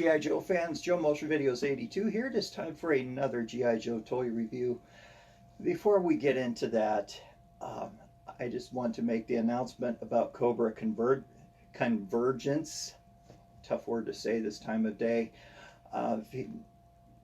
G.I. Joe fans, Joe Motion Videos 82 here. It is time for another G.I. Joe toy review. Before we get into that, I just want to make the announcement about Cobra Convergence. Tough word to say this time of day. If you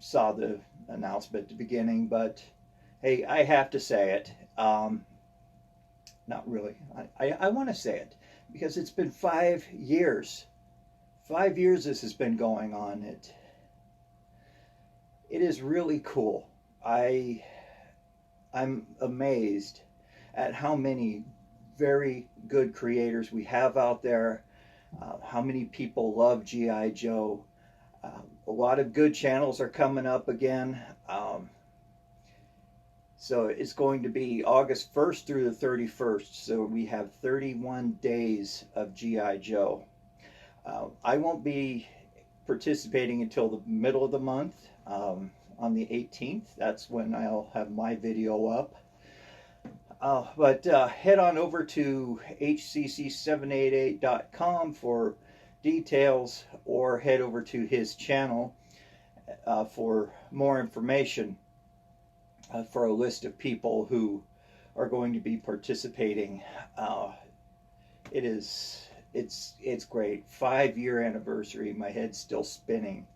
saw the announcement at the beginning, but hey, I have to say it. Not really. I want to say it because it's been 5 years. 5 years this has been going on. It is really cool. I'm amazed at how many very good creators we have out there, how many people love G.I. Joe. A lot of good channels are coming up again. So it's going to be August 1st through the 31st. So we have 31 days of G.I. Joe. I won't be participating until the middle of the month, on the 18th. That's when I'll have my video up. But head on over to hcc788.com for details, or head over to his channel for more information, for a list of people who are going to be participating. It's great. 5-year anniversary. My head's still spinning.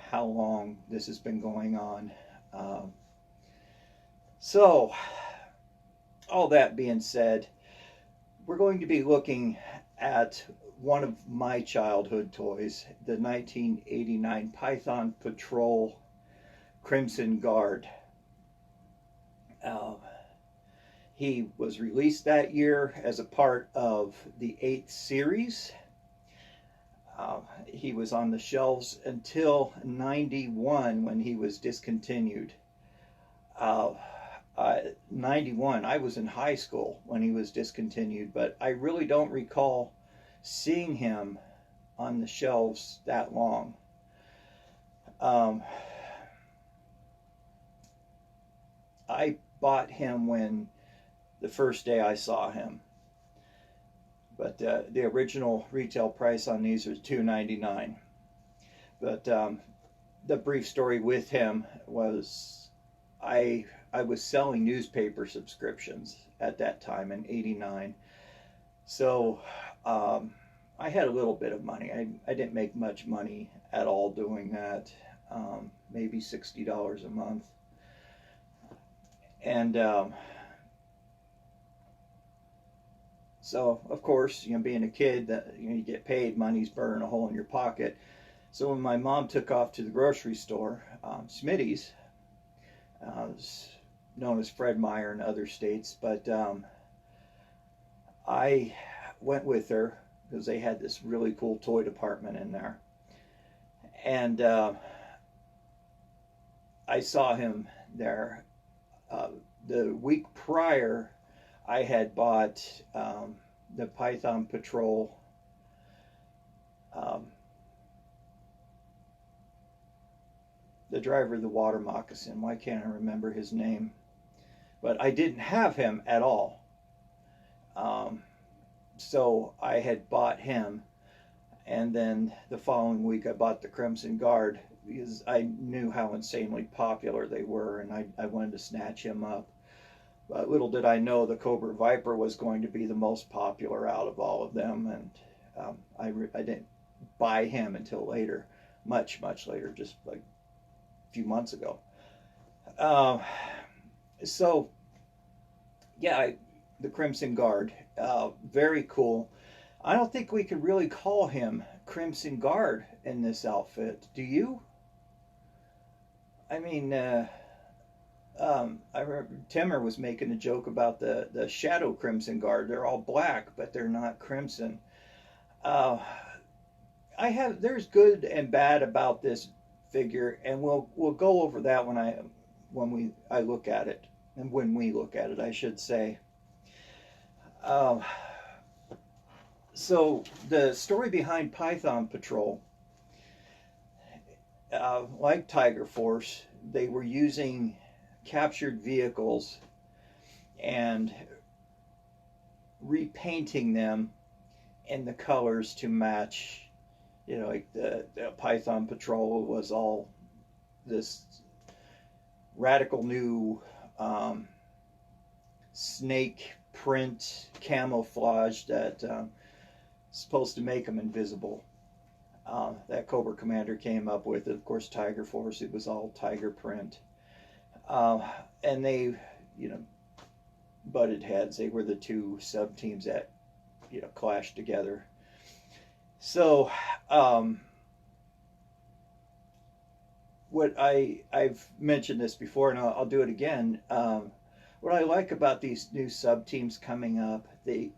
How long this has been going on. So, all that being said, we're going to be looking at one of my childhood toys, the 1989 Python Patrol Crimson Guard. He was released that year as a part of the 8th series. He was on the shelves until 91 when he was discontinued. 91, I was in high school when he was discontinued, but I really don't recall seeing him on the shelves that long. I bought him when the first day I saw him, but the original retail price on these was $2.99. But the brief story with him was I was selling newspaper subscriptions at that time in '89, so I had a little bit of money. I didn't make much money at all doing that, maybe $60 a month. And so, of course, being a kid, that you get paid, money's burning a hole in your pocket. So when my mom took off to the grocery store, Smitty's, known as Fred Meyer in other states, but I went with her because they had this really cool toy department in there. And I saw him there. The week prior, I had bought the Python Patrol the driver of the water moccasin. Why can't I remember his name? But I didn't have him at all. So I had bought him, and then the following week I bought the Crimson Guard because I knew how insanely popular they were, and I wanted to snatch him up. But little did I know the Cobra Viper was going to be the most popular out of all of them, and I didn't buy him until later, much later, just like a few months ago. So yeah, the Crimson Guard, very cool. I don't think we could really call him Crimson Guard in this outfit. Do you? I mean, I remember Timmer was making a joke about the Shadow Crimson Guard. They're all black, but they're not crimson. There's good and bad about this figure, and we'll go over that when we look at it, and when we look at it, I should say. So the story behind Python Patrol, like Tiger Force, they were using captured vehicles and repainting them in the colors to match You know, like the Python Patrol was all this radical new snake print camouflage that supposed to make them invisible. That Cobra Commander came up with it. Of course, Tiger Force, it was all tiger print. And they, you know, butted heads. They were the two sub teams that, you know, clashed together. So, what I've mentioned this before, and I'll do it again. What I like about these new sub teams coming up, they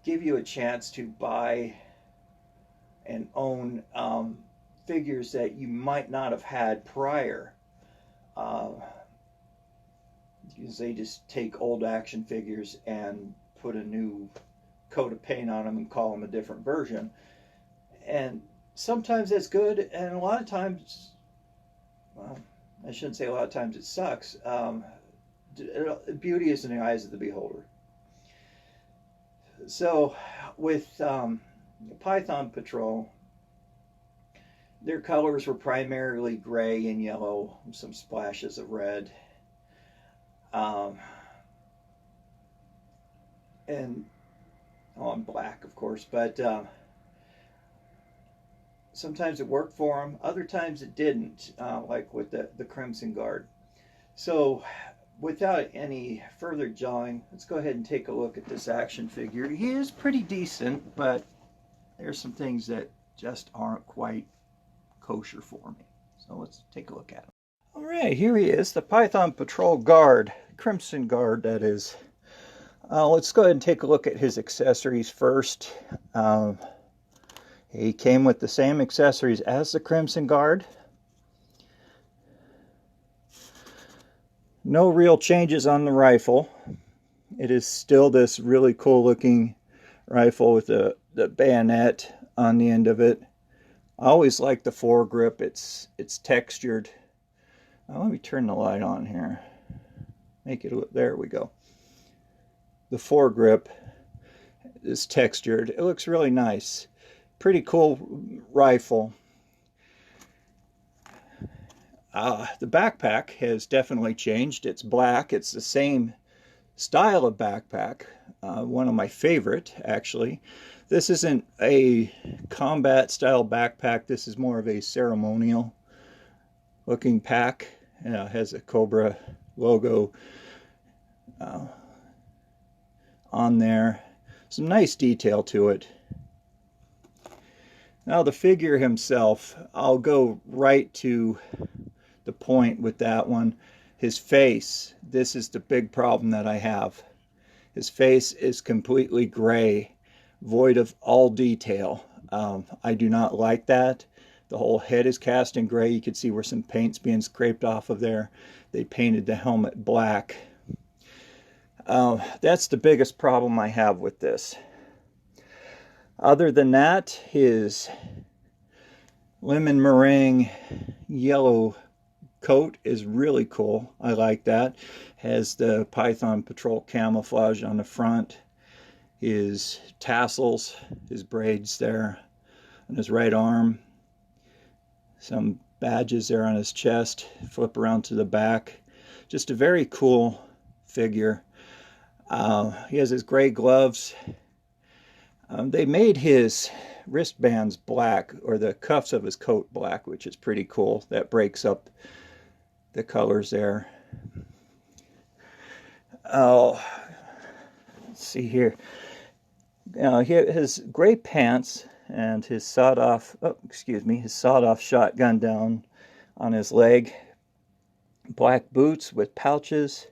give you a chance to buy and own figures that you might not have had prior. Because they just take old action figures and put a new coat of paint on them and call them a different version. And sometimes that's good, and a lot of times, well, I shouldn't say a lot of times it sucks. Beauty is in the eyes of the beholder. So with Python Patrol, their colors were primarily gray and yellow, some splashes of red. And on black, of course, but sometimes it worked for them, other times it didn't, like with the Crimson Guard. So without any further jawing, let's go ahead and take a look at this action figure. He is pretty decent, but there's some things that just aren't quite kosher for me. So let's take a look at him. All right, here he is, the Python Patrol Guard, Crimson Guard, that is. Let's go ahead and take a look at his accessories first. He came with the same accessories as the Crimson Guard. No real changes on the rifle. It is still this really cool looking rifle with the bayonet on the end of it. I always like the foregrip. It's textured. Let me turn the light on here. Make it, there we go. The foregrip is textured. It looks really nice. Pretty cool rifle. The backpack has definitely changed. It's black. It's the same style of backpack. One of my favorite, actually. This isn't a combat style backpack. This is more of a ceremonial looking pack. It has a Cobra logo on there. Some nice detail to it. Now the figure himself, I'll go right to the point with that one. His face, this is the big problem that I have. His face is completely gray, void of all detail. I do not like that. The whole head is cast in gray. You can see where some paint's being scraped off of there. They painted the helmet black. That's the biggest problem I have with this. Other than that, his lemon meringue yellow coat is really cool. I like that. Has the Python Patrol camouflage on the front. His tassels, his braids there on his right arm. Some badges there on his chest. Flip around to the back. Just a very cool figure. He has his gray gloves. They made his wristbands black, or the cuffs of his coat black, which is pretty cool. That breaks up the colors there. Oh, let's see here. He has gray pants and his sawed-off shotgun down on his leg. Black boots with pouches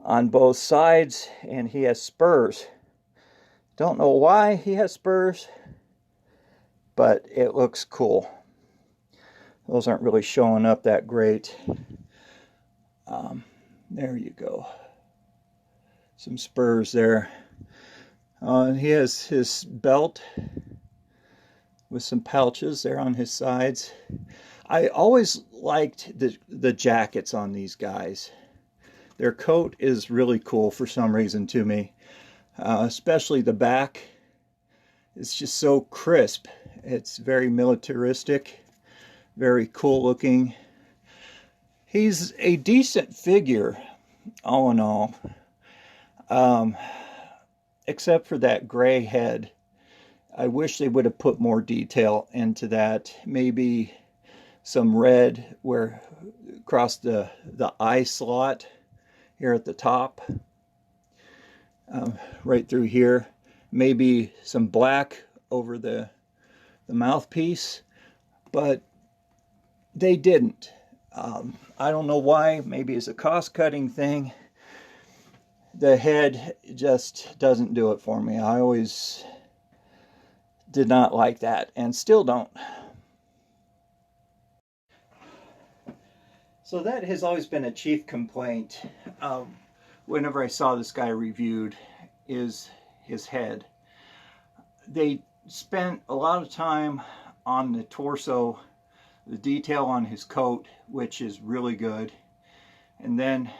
on both sides, and he has spurs. Don't know why he has spurs, but it looks cool. Those aren't really showing up that great. There you go. Some spurs there. He has his belt with some pouches there on his sides. I always liked the jackets on these guys. Their coat is really cool for some reason to me. Especially the back. It's just so crisp It's very militaristic, very cool looking. He's a decent figure, all in all, except for that gray head. I wish they would have put more detail into that. Maybe some red where across the eye slot here at the top, right through here. Maybe some black over the mouthpiece, but they didn't. I don't know why. Maybe it's a cost-cutting thing. The head just doesn't do it for me. I always did not like that, and still don't. So that has always been a chief complaint whenever I saw this guy reviewed, is his head. They spent a lot of time on the torso, the detail on his coat, which is really good, and then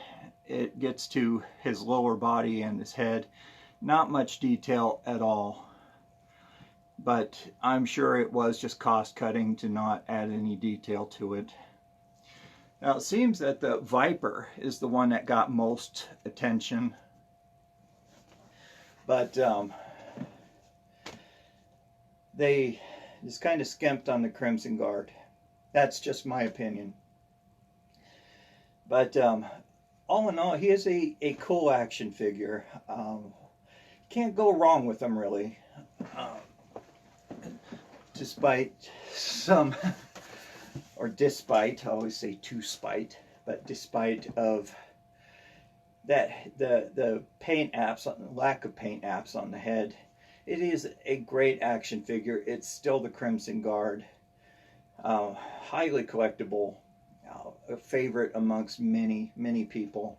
it gets to his lower body and his head. Not much detail at all, but I'm sure it was just cost cutting to not add any detail to it. Now it seems that the Viper is the one that got most attention, but they just kind of skimped on the Crimson Guard. That's just my opinion. But all in all, he is a cool action figure. Can't go wrong with him, really. Despite some, or despite, I always say to spite, but despite of that, the paint apps, lack of paint apps on the head, it is a great action figure. It's still the Crimson Guard. Highly collectible, a favorite amongst many people,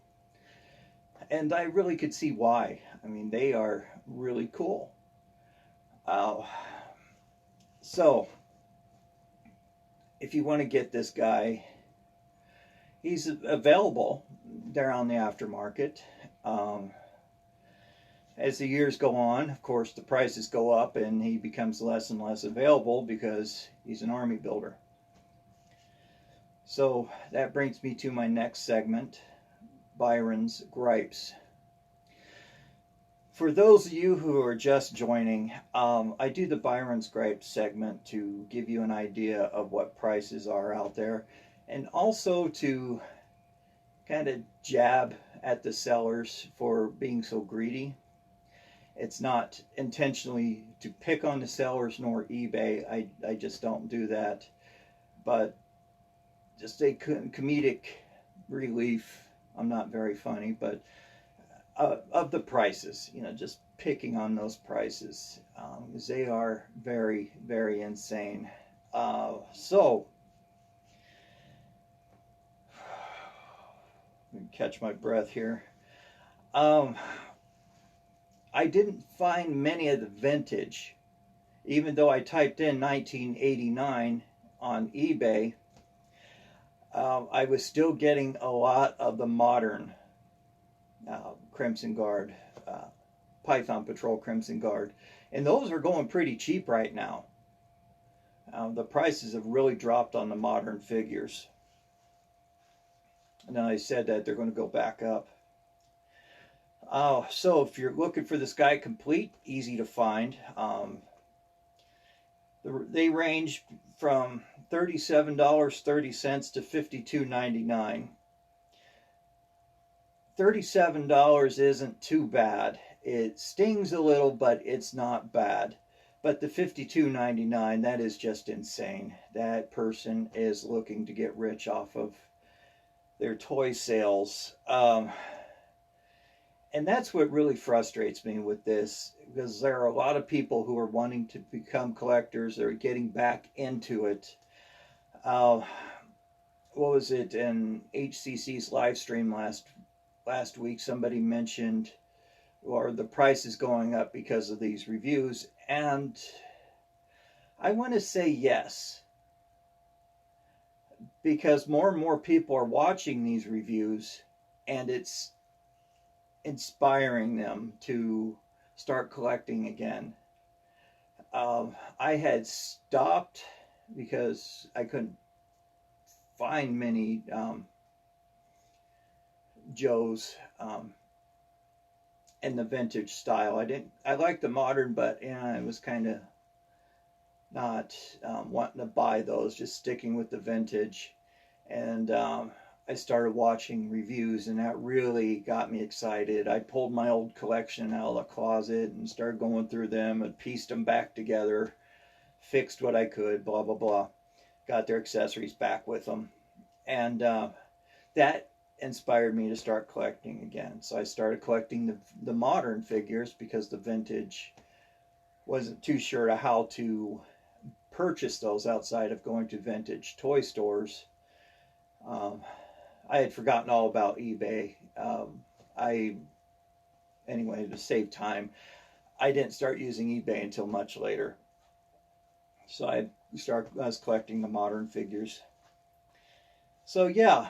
and I really could see why. I mean, they are really cool. So if you want to get this guy, he's available there on the aftermarket. As the years go on, of course, the prices go up and he becomes less and less available because he's an army builder. So that brings me to my next segment, Byron's Gripes. For those of you who are just joining, I do the Byron's Gripes segment to give you an idea of what prices are out there, and also to kind of jab at the sellers for being so greedy. It's not intentionally to pick on the sellers nor eBay. I just don't do that. But just a comedic relief. I'm not very funny, but of the prices, you know, just picking on those prices. They are very insane. So, let me catch my breath here. I didn't find many of the vintage, even though I typed in 1989 on eBay. I was still getting a lot of the modern Crimson Guard, Python Patrol Crimson Guard, and those are going pretty cheap right now. The prices have really dropped on the modern figures. And I said that they're going to go back up. So if you're looking for this guy complete, easy to find. They range from $37.30 to $52.99. $37 isn't too bad. It stings a little, but it's not bad. But the $52.99, that is just insane. That person is looking to get rich off of their toy sales. And that's what really frustrates me with this, because there are a lot of people who are wanting to become collectors. They're getting back into it. What was it in HCC's live stream last week? Somebody mentioned, or the price is going up because of these reviews, and I want to say yes, because more and more people are watching these reviews, and it's inspiring them to start collecting again. I had stopped because I couldn't find many Joes in the vintage style. I liked the modern, but I was kind of not wanting to buy those, just sticking with the vintage. And I started watching reviews, and that really got me excited. I pulled my old collection out of the closet and started going through them and pieced them back together, fixed what I could, blah, blah, blah. Got their accessories back with them. And that inspired me to start collecting again. So I started collecting the modern figures because the vintage wasn't too sure of how to purchase those outside of going to vintage toy stores. I had forgotten all about eBay. Anyway, to save time, I didn't start using eBay until much later. So I was collecting the modern figures. So yeah,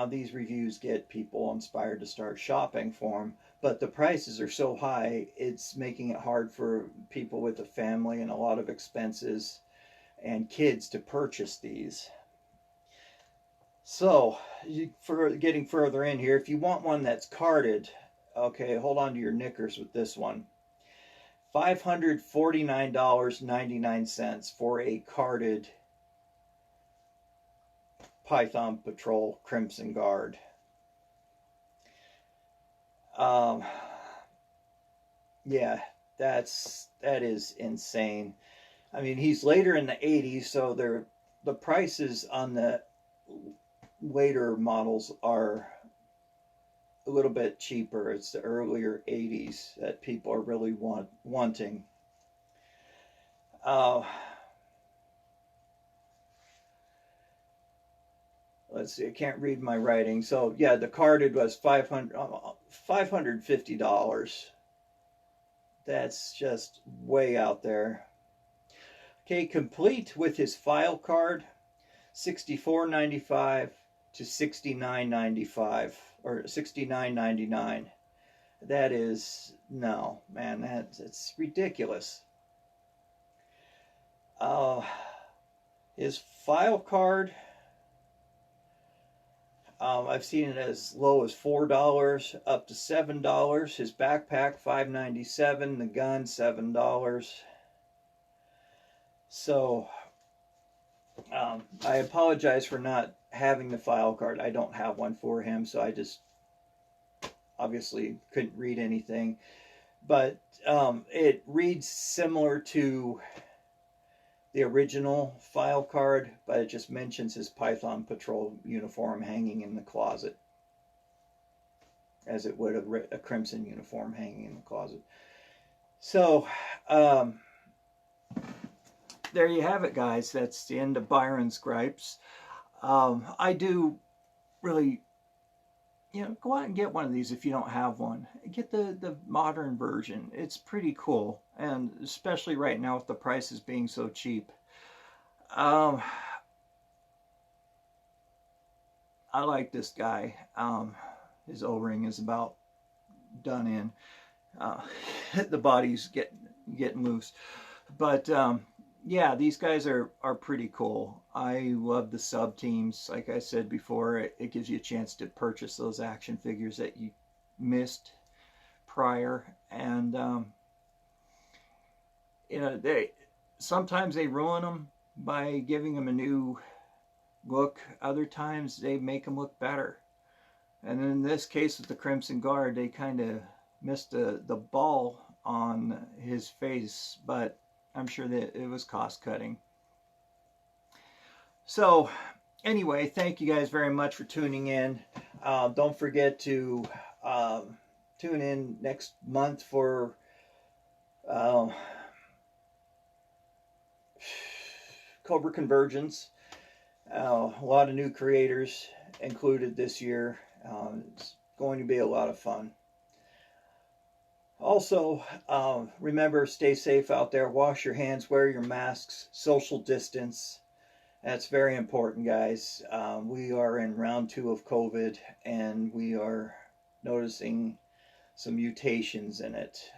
these reviews get people inspired to start shopping for them, but the prices are so high, it's making it hard for people with a family and a lot of expenses and kids to purchase these. So, for getting further in here, if you want one that's carded, okay, hold on to your knickers with this one. $549.99 for a carded Python Patrol Crimson Guard. Yeah, that is insane. I mean, he's later in the 80s, so the prices on the later models are a little bit cheaper. It's the earlier 80s that people are really wanting. Let's see, I can't read my writing. So yeah, the carded was $550. That's just way out there. Okay, complete with his file card, $64.95 to $69.95 or $69.99. That is, no, man, it's ridiculous. His file card, I've seen it as low as $4 up to $7. His backpack $5.97. The gun $7. So I apologize for not having the file card. I don't have one for him, so I just obviously couldn't read anything. But it reads similar to the original file card, but it just mentions his Python Patrol uniform hanging in the closet, as it would a crimson uniform hanging in the closet. So there you have it, guys. That's the end of Byron's gripes. I do really, go out and get one of these if you don't have one. Get the modern version. It's pretty cool, and especially right now with the prices being so cheap. I like this guy. His O-ring is about done in. The body's getting loose, but yeah, these guys are pretty cool. I love the sub teams. Like I said before, it gives you a chance to purchase those action figures that you missed prior, and sometimes they ruin them by giving them a new look. Other times they make them look better. And in this case with the Crimson Guard, they kind of missed the ball on his face, but I'm sure that it was cost cutting. So anyway, thank you guys very much for tuning in. Don't forget to tune in next month for Cobra Convergence. A lot of new creators included this year. It's going to be a lot of fun. Also, remember, stay safe out there. Wash your hands, wear your masks, social distance. That's very important, guys. We are in round 2 of COVID, and we are noticing some mutations in it.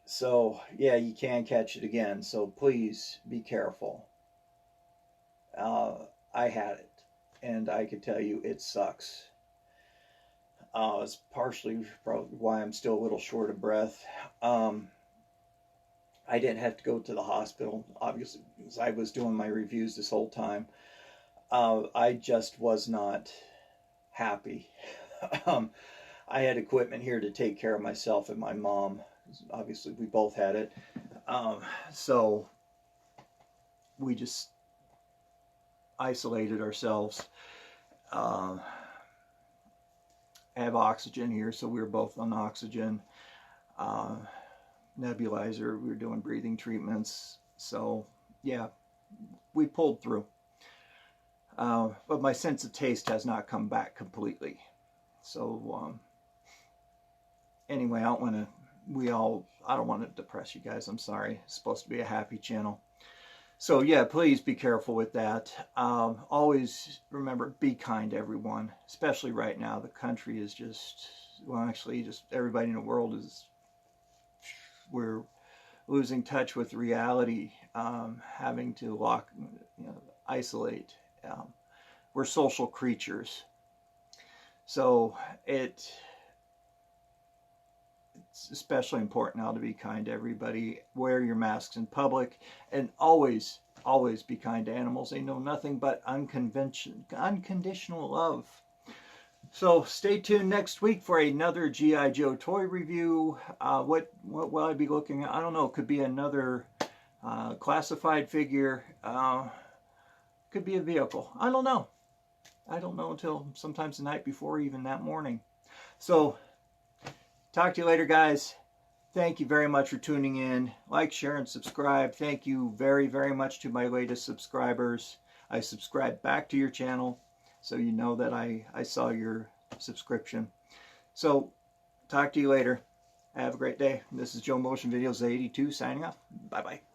So yeah, you can catch it again. So please be careful. I had it, and I can tell you it sucks. It's partially probably why I'm still a little short of breath. I didn't have to go to the hospital, obviously, because I was doing my reviews this whole time. I just was not happy. um, I had equipment here to take care of myself and my mom. Obviously, we both had it. So we just isolated ourselves. I have oxygen here, so we were both on oxygen. Nebulizer, we were doing breathing treatments. So, yeah, we pulled through. But my sense of taste has not come back completely. So, anyway, I don't want to, I don't want to depress you guys. I'm sorry. It's supposed to be a happy channel. So, yeah, please be careful with that. Always remember, be kind to everyone, especially right now. The country is just, well, actually, just everybody in the world is, we're losing touch with reality, having to isolate. We're social creatures. So it's especially important now to be kind to everybody. Wear your masks in public, and always be kind to animals. They know nothing but unconditional love. So stay tuned next week for another G.I. Joe toy review. What will I be looking at? I don't know. It could be another classified figure. Could be a vehicle. I don't know. I don't know until sometimes the night before, even that morning. So talk to you later, guys. Thank you very much for tuning in. Like, share, and subscribe. Thank you very, very much to my latest subscribers. I subscribe back to your channel, so you know that I saw your subscription. So, talk to you later. Have a great day. This is Joe Motion Videos 82 signing off. Bye-bye.